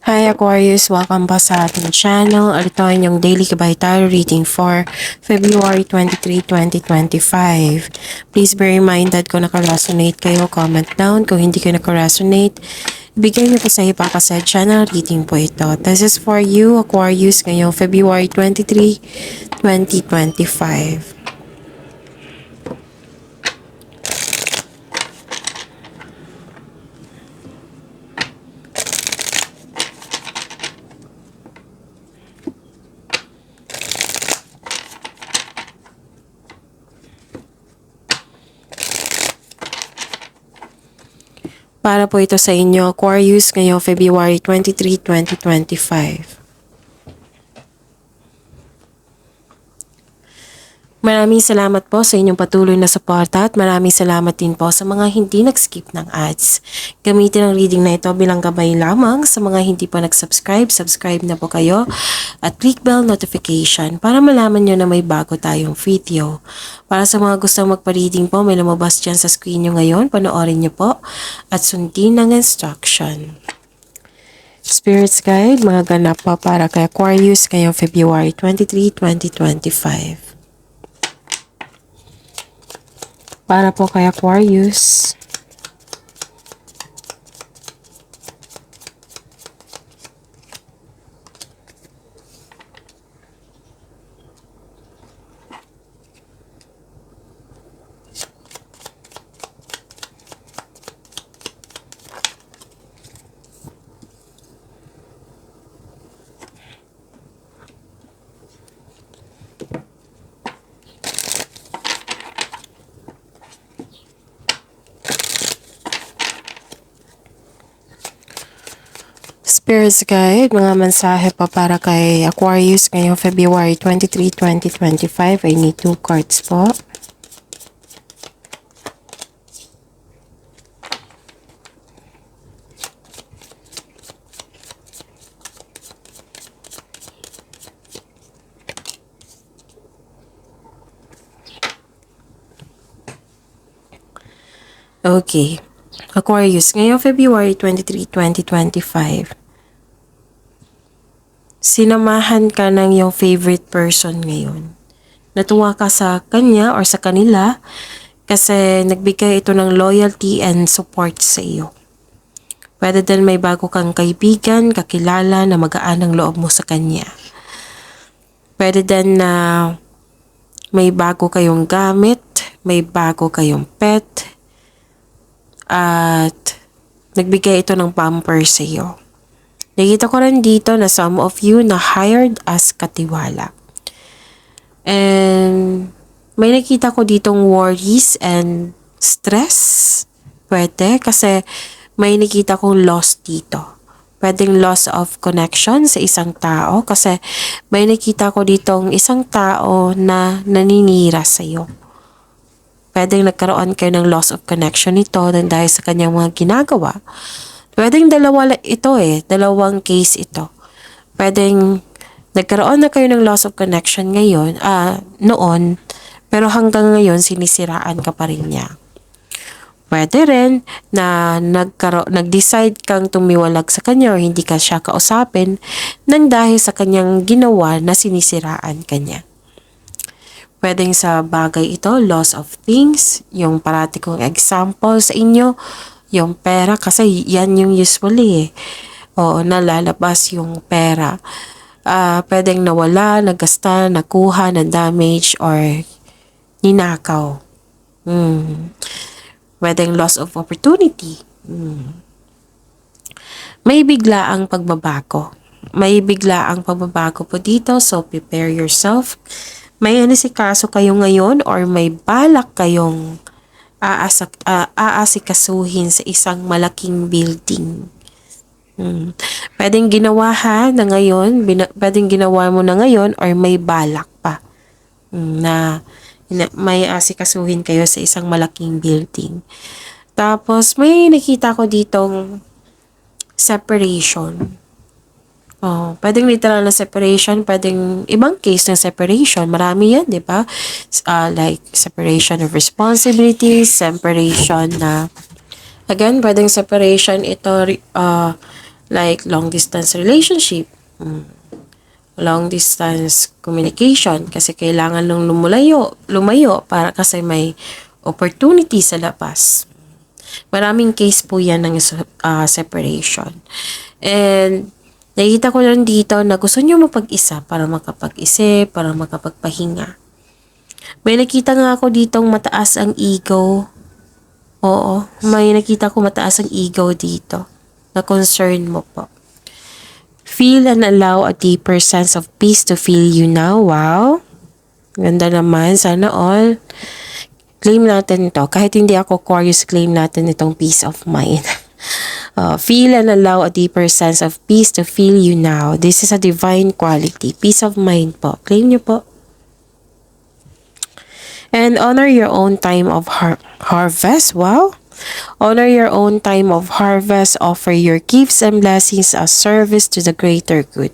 Hi Aquarius! Welcome pa sa ating channel. Ito ay inyong daily Gabay Tarot reading for February 23, 2025. Please bear in mind that kung naka-resonate kayo, comment down. Kung hindi kayo naka-resonate, bigay niyo po sa Hipakasaid channel reading po ito. This is for you Aquarius ngayong February 23, 2025. Para po ito sa inyo, Aquarius, ngayong February 23, 2025. Maraming salamat po sa inyong patuloy na suporta at maraming salamat din po sa mga hindi nag-skip ng ads. Gamitin ang reading na ito bilang gabay lamang sa mga hindi pa nag-subscribe. Subscribe na po kayo at click bell notification para malaman nyo na may bago tayong video. Para sa mga gustong magpa-reading po, may lumabas dyan sa screen nyo ngayon. Panoorin nyo po at sundin ang instruction. Spirits Guide, mga ganap po para kay Aquarius ngayong February 23, 2025. Para po kay Aquarius. Spirits Guide, mga mensahe pa para kay Aquarius ngayong February 23, 2025. I need 2 cards po. Okay. Aquarius, ngayong February 23, 2025. Sinamahan ka ng iyong favorite person ngayon. Natuwa ka sa kanya or sa kanila kasi nagbigay ito ng loyalty and support sa iyo. Pwede din may bago kang kaibigan, kakilala na magaan ang loob mo sa kanya. Pwede din na may bago kayong gamit, may bago kayong pet, at nagbigay ito ng pamper sa iyo. Nakita ko rin dito na some of you na hired as katiwala. And may nakita ko ditong worries and stress. Pwede kasi may nakita kong loss dito. Pwedeng loss of connection sa isang tao kasi may nakita ko ditong isang tao na naninira sa iyo. Pwedeng nagkaroon kayo ng loss of connection nito dahil sa kanyang mga ginagawa. Pwedeng dalawa ito dalawang case ito. Pwedeng nagkaroon na kayo ng loss of connection ngayon, noon, pero hanggang ngayon sinisiraan ka pa rin niya. Pwede rin na nag-decide kang tumiwalag sa kanya o hindi ka siya kausapin nang dahil sa kanyang ginawa na sinisiraan ka niya. Pwedeng sa bagay ito, loss of things, yung parati kong example sa inyo, yung pera kasi yan yung usually Oo, nalalabas yung pera. Pwedeng nawala, nagasta, nakuha, na-damage, or ninakaw. Pwedeng loss of opportunity. May biglaang pagbabago. May biglaang pagbabago po dito, so prepare yourself. May anisikaso kayo ngayon or may balak kayong aasikasuhin sa isang malaking building. Pwedeng ginawa pwedeng ginawa mo na ngayon or may balak pa na may asikasuhin kayo sa isang malaking building. Tapos may nakita ko ditong separation. Pwedeng literal na separation, pwedeng ibang case ng separation. Marami yan, di ba? Like separation of responsibilities, separation na, again, pwedeng separation ito, Like long distance relationship, long distance communication kasi kailangan nung lumayo para kasi may opportunity sa labas. Maraming case po yan ng separation. And nakita ko lang dito na gusto nyo mapag-isa para makapag-isip, para makapagpahinga. May nakita nga ako ditong mataas ang ego. Oo, may nakita ko mataas ang ego dito na concern mo po. Feel and allow a deeper sense of peace to fill you now. Wow! Ganda naman. Sana all. Claim natin to. Kahit hindi ako Aquarius, claim natin itong peace of mind. Feel and allow a deeper sense of peace to fill you now. This is a divine quality. Peace of mind po. Claim nyo po. And honor your own time of harvest. Wow! Honor your own time of harvest. Offer your gifts and blessings as service to the greater good.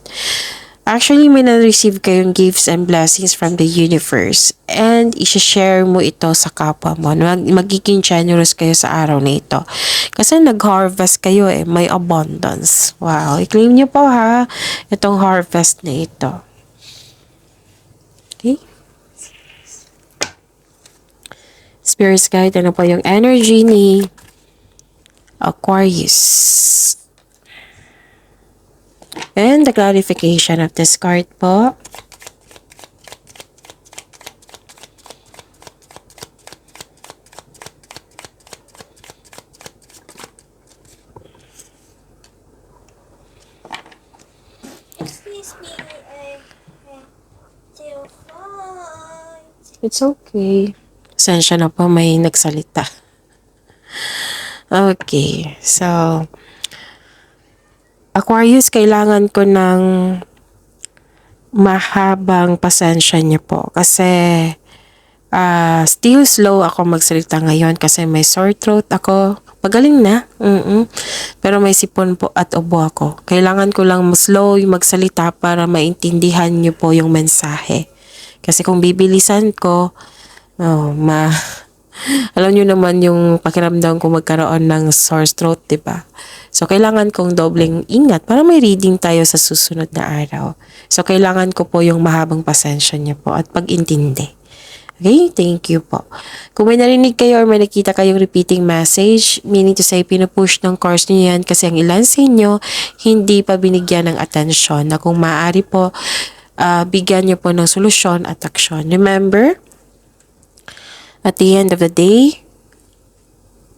Actually, may na-receive kayong gifts and blessings from the universe. And i-share mo ito sa kapwa mo. Magiging generous kayo sa araw na ito. Kasi nag-harvest kayo eh. May abundance. Wow. I-claim nyo po ha. Itong harvest na ito. Okay. Spirits guide, ano po yung energy ni Aquarius? And the clarification of this card po. Excuse me, It's okay. Sensya na po, may nagsalita. Okay, so Aquarius, kailangan ko ng mahabang pasensya niyo po kasi still slow ako magsalita ngayon kasi may sore throat ako. Magaling na. Pero may sipon po at ubo ako. Kailangan ko lang slow yung magsalita para maintindihan niyo po yung mensahe. Kasi kung bibilisan ko, alam niyo naman yung pakiramdam ko magkaroon ng sore throat, diba? So, kailangan kong dobleng ingat para may reading tayo sa susunod na araw. So, kailangan ko po yung mahabang pasensya niyo po at pag-intindi. Okay? Thank you po. Kung may narinig kayo or may nakita kayong repeating message, meaning to say, pinupush ng course niyo yan kasi ang ilan sa inyo hindi pa binigyan ng atensyon na kung maaari po, bigyan niyo po ng solusyon at aksyon. Remember, at the end of the day,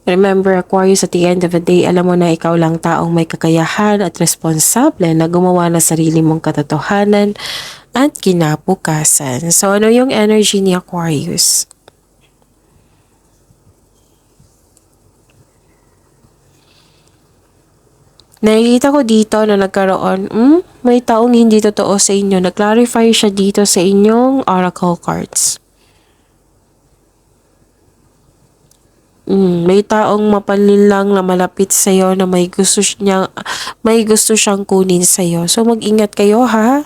Aquarius, at the end of the day, alam mo na ikaw lang taong may kakayahan at responsable na gumawa ng sarili mong katotohanan at kinabukasan. So, ano yung energy ni Aquarius? Nakikita ko dito na nagkaroon, may taong hindi totoo sa inyo. Nag-clarify siya dito sa inyong oracle cards. May taong mapanlin lang na malapit sa iyo na may gusto siyang kunin sa iyo. So mag-ingat kayo ha.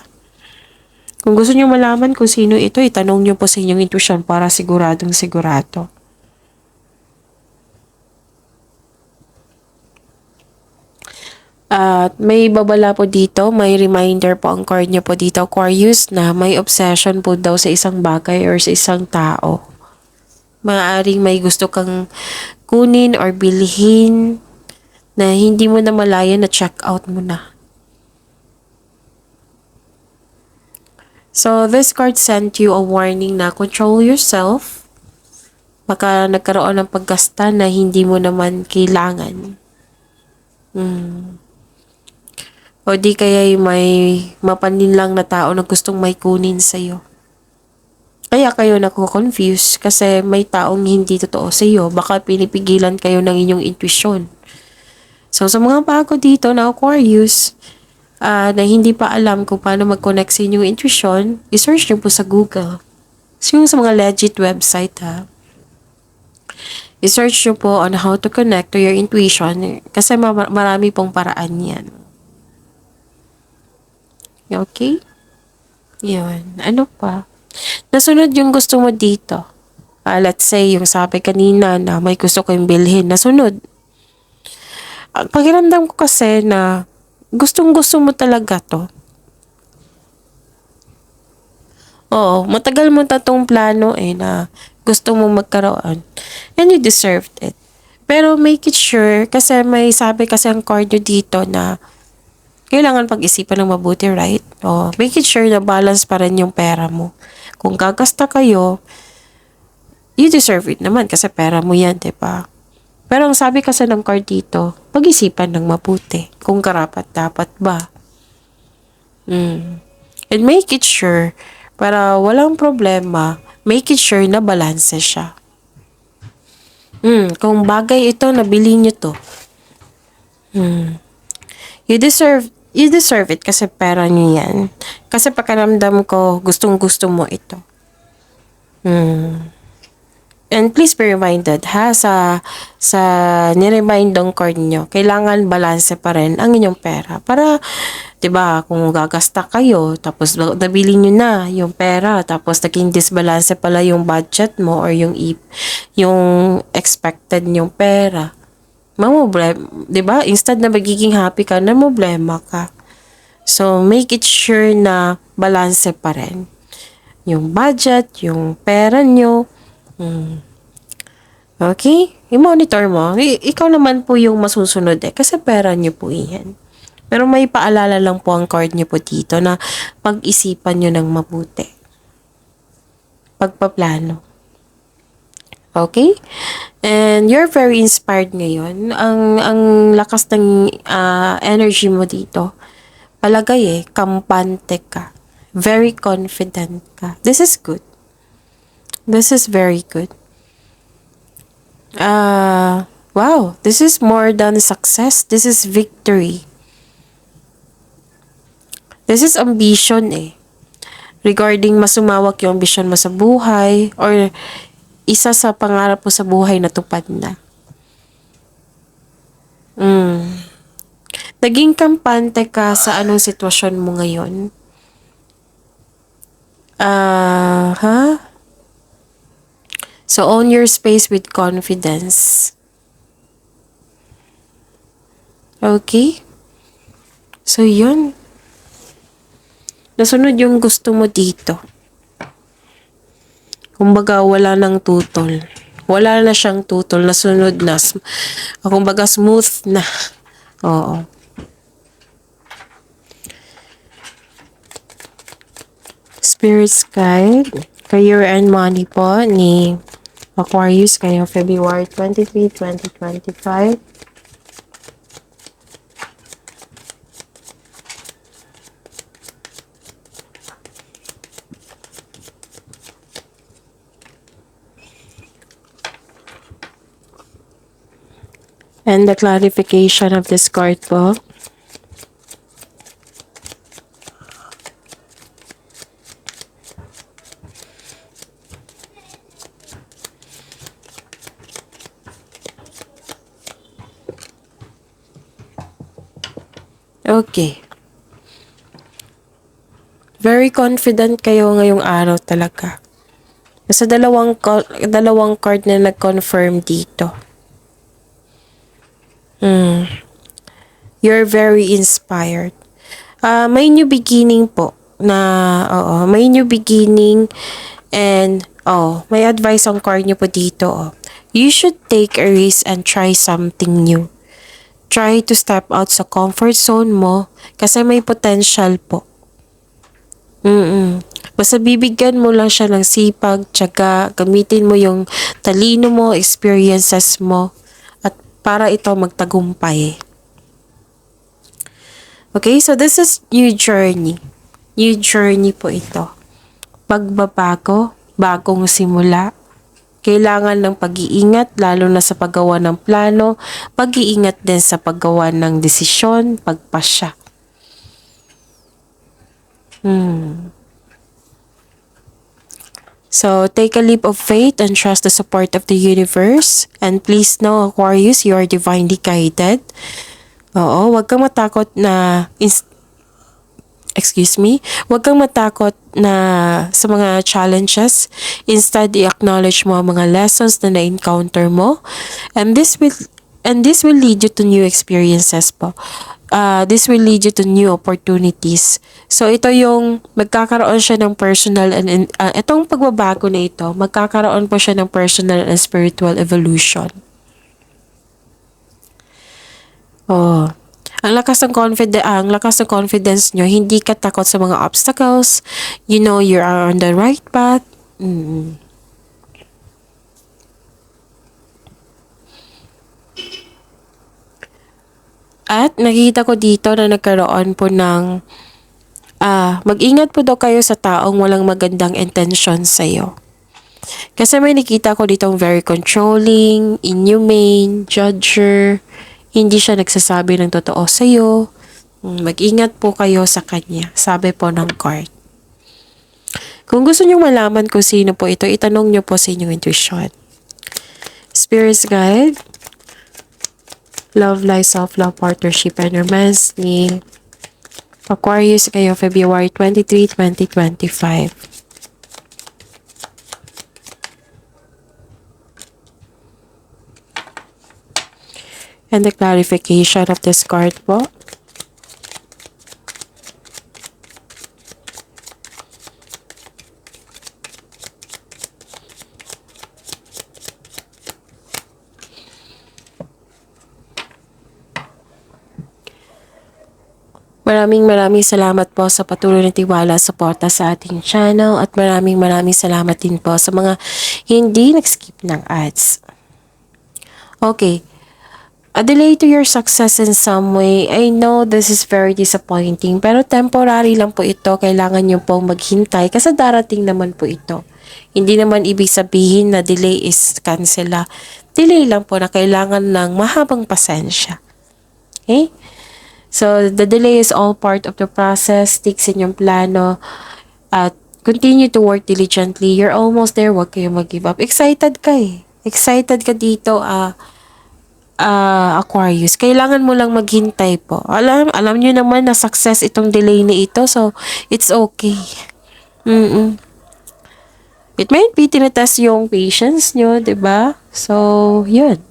Kung gusto niyo malaman kung sino ito, itanong niyo po sa inyong intuition para siguradong sigurado. At may babala po dito, may reminder po ang card niyo po dito, Aquarius, na may obsession po daw sa isang bagay or sa isang tao. Maaaring may gusto kang kunin or bilhin na hindi mo na malaya na check out mo na. So, this card sent you a warning na control yourself. Baka nagkaroon ng paggasta na hindi mo naman kailangan. O di kaya may mapanlin lang na tao na gustong may kunin sa'yo. Kaya kayo naku-confuse kasi may taong hindi totoo sa iyo. Baka pinipigilan kayo ng inyong intuition. So, sa mga bago dito na Aquarius, na hindi pa alam kung paano mag-connect sa inyong intuition, i-search nyo po sa Google. So, yung sa mga legit website ha. I-search nyo po on how to connect to your intuition kasi marami pong paraan yan. Okay? Yun. Ano pa? Nasunod yung gusto mo dito. Let's say, yung sabi kanina na may gusto ko yung bilhin. Nasunod. Pakiramdam ko kasi na gustong-gusto mo talaga to. Oo, matagal mo na tong plano na gusto mo magkaroon. And you deserved it. Pero make it sure, kasi may sabi kasi ang card nyo dito na kailangan pag-isipan ng mabuti, right? Make it sure na balance pa rin yung pera mo. Kung gagasta kayo, you deserve it naman kasi pera mo yan, diba? Pero ang sabi kasi ng card dito, pag-isipan ng mabuti. Kung karapat-dapat ba. And make it sure, para walang problema, make it sure na balanse siya. Kung bagay ito, nabili nyo to. You deserve it kasi pera nyo yan. Kasi pakiramdam ko, gustong-gusto mo ito. And please be reminded sa niremind ng card nyo, kailangan balanse pa rin ang inyong pera. Para, 'di ba, kung gagasta kayo, tapos nabili nyo na yung pera, tapos naging disbalance pala yung budget mo or yung expected yung pera. Problema, 'di ba? Instead na magiging happy ka, na problema ka. So, make it sure na balanse pa rin. Yung budget, yung pera nyo, okay? I-monitor mo. Ikaw naman po yung masusunod kasi pera nyo po iyan. Pero may paalala lang po ang card nyo po dito na pag-isipan nyo ng mabuti. Pagpaplano. Okay? And you're very inspired ngayon. Ang lakas ng energy mo dito. Palagay kampante ka. Very confident ka. This is good. This is very good. Wow, this is more than success. This is victory. This is ambition Regarding masumawak yung ambition mo sa buhay or isa sa pangarap mo sa buhay na tupad na. Naging kampante ka sa anong sitwasyon mo ngayon? So, own your space with confidence. Okay? So, yun. Nasunod yung gusto mo dito. Kumbaga, wala nang tutol. Wala na siyang tutol. Nasunod na. Kumbaga, smooth na. Oo. Spirit's Guide. Career and money po ni Aquarius ngayong February 23, 2025. And the clarification of this card po. Okay. Very confident kayo ngayong araw talaga. Sa dalawang card na nag-confirm dito. You're very inspired. May new beginning po may new beginning and may advice ang card niyo po dito. You should take a risk and try something new. Try to step out sa comfort zone mo kasi may potential po. Basta bibigyan mo lang siya ng sipag, tiyaga, gamitin mo yung talino mo, experiences mo, at para ito magtagumpay. Okay, so this is new journey. New journey po ito. Pagbabago, bagong simula. Kailangan ng pag-iingat, lalo na sa paggawa ng plano, pag-iingat din sa paggawa ng desisyon, pagpasya. So, take a leap of faith and trust the support of the universe. And please know, Aquarius, you are divinely guided. Huwag kang matakot na huwag kang matakot na sa mga challenges. Instead, i-acknowledge mo ang mga lessons na na-encounter mo. And And this will lead you to new experiences po. This will lead you to new opportunities. So, ito yung magkakaroon siya ng personal and itong pagbabago na ito, magkakaroon po siya ng personal and spiritual evolution. Oh. Ang lakas ng confidence nyo, hindi ka takot sa mga obstacles. You know you are on the right path. At nakita ko dito na nagkaroon po ng mag-ingat po daw kayo sa taong walang magandang intention sa'yo. Kasi may nakita ko ditong very controlling, inhumane, judger, hindi siya nagsasabi ng totoo sa'yo. Mag-ingat po kayo sa kanya, sabi po ng card. Kung gusto nyo malaman kung sino po ito, itanong nyo po sa inyong intuition. Spirits guide, love life, self-love, partnership, and romance ni Aquarius kayo February 23, 2025. And the clarification of this card po. Maraming salamat po sa patuloy na tiwala at suporta sa ating channel at maraming salamat din po sa mga hindi nag-skip ng ads. Okay. A delay to your success in some way. I know this is very disappointing pero temporary lang po ito. Kailangan nyo pong maghintay kasi darating naman po ito. Hindi naman ibig sabihin na delay is cancel. Delay lang po na kailangan ng mahabang pasensya. Okay? So, the delay is all part of the process. Stick sa inyong plano at continue to work diligently. You're almost there. Huwag kayong mag-give up. Excited ka eh. Excited ka dito, Aquarius. Kailangan mo lang maghintay po. Alam nyo naman na success itong delay na ito. So, it's okay. It might be tinatest yung patience nyo, 'di ba? So, yun.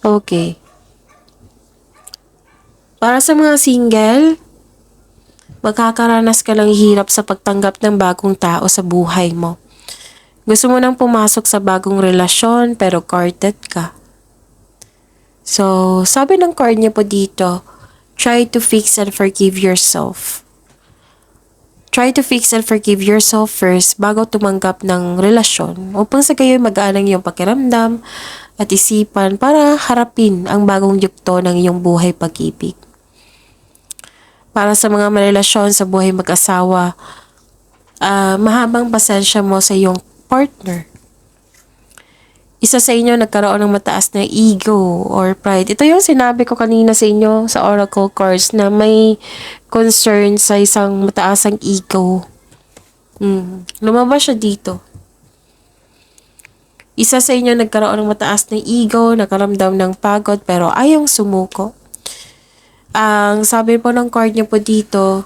Okay. Para sa mga single, magkakaranas ka ng hirap sa pagtanggap ng bagong tao sa buhay mo. Gusto mo nang pumasok sa bagong relasyon pero guarded ka. So, sabi ng card niya po dito, try to fix and forgive yourself. Try to fix and forgive yourself first bago tumanggap ng relasyon upang sa gayo'y mag-alang yung pakiramdam at isipan para harapin ang bagong yugto ng iyong buhay pag-ibig. Para sa mga marelasyon sa buhay mag-asawa, mahabang pasensya mo sa iyong partner. Isa sa inyo nagkaroon ng mataas na ego or pride. Ito yung sinabi ko kanina sa inyo sa oracle cards na may concern sa isang mataasang ego. Lumabas siya dito. Isa sa inyo nagkaroon ng mataas na ego, nakaramdam ng pagod pero ayong sumuko. Ang sabi po ng card niyo po dito,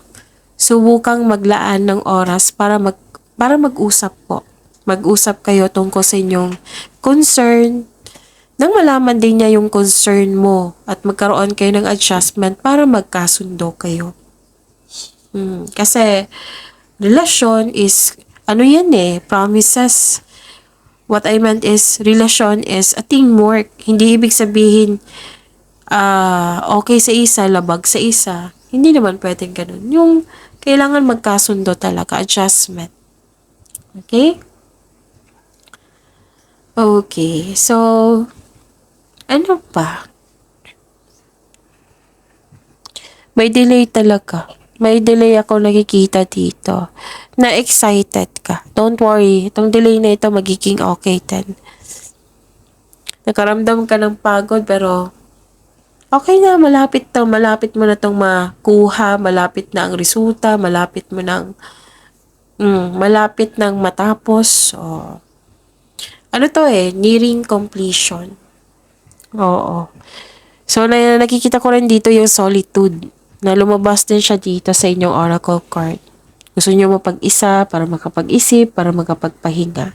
subukang maglaan ng oras para mag-usap po. Mag-usap kayo tungkol sa inyong concern. Nang malaman din niya yung concern mo at magkaroon kayo ng adjustment para magkasundo kayo. Kasi relasyon is, promises. What I meant is, relasyon is a teamwork. Hindi ibig sabihin, okay sa isa, labag sa isa. Hindi naman pwedeng ganun. Yung kailangan magkasundo talaga, adjustment. Okay? Okay, so, ano pa? May delay talaga. May delay ako nakikita dito. Na excited ka. Don't worry. Itong delay na ito magiging okay din. Nakaramdam ka ng pagod pero okay na. Malapit mo na itong makuha. Malapit na ang resulta. Malapit nang matapos. So, ano to nearing completion. Oo. So, nakikita ko rin dito yung solitude. Na lumabas din siya dito sa inyong oracle card. Gusto niyo mapag-isa para makapag-isip, para makapagpahinga.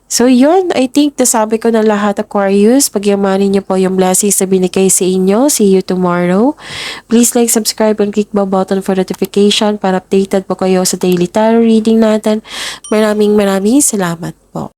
So yun, I think nasabi ko na lahat, Aquarius. Pagyamanin niyo po yung blessings na binigay sa inyo. See you tomorrow. Please like, subscribe, and click the button for notification para updated po kayo sa daily tarot reading natin. Maraming salamat po.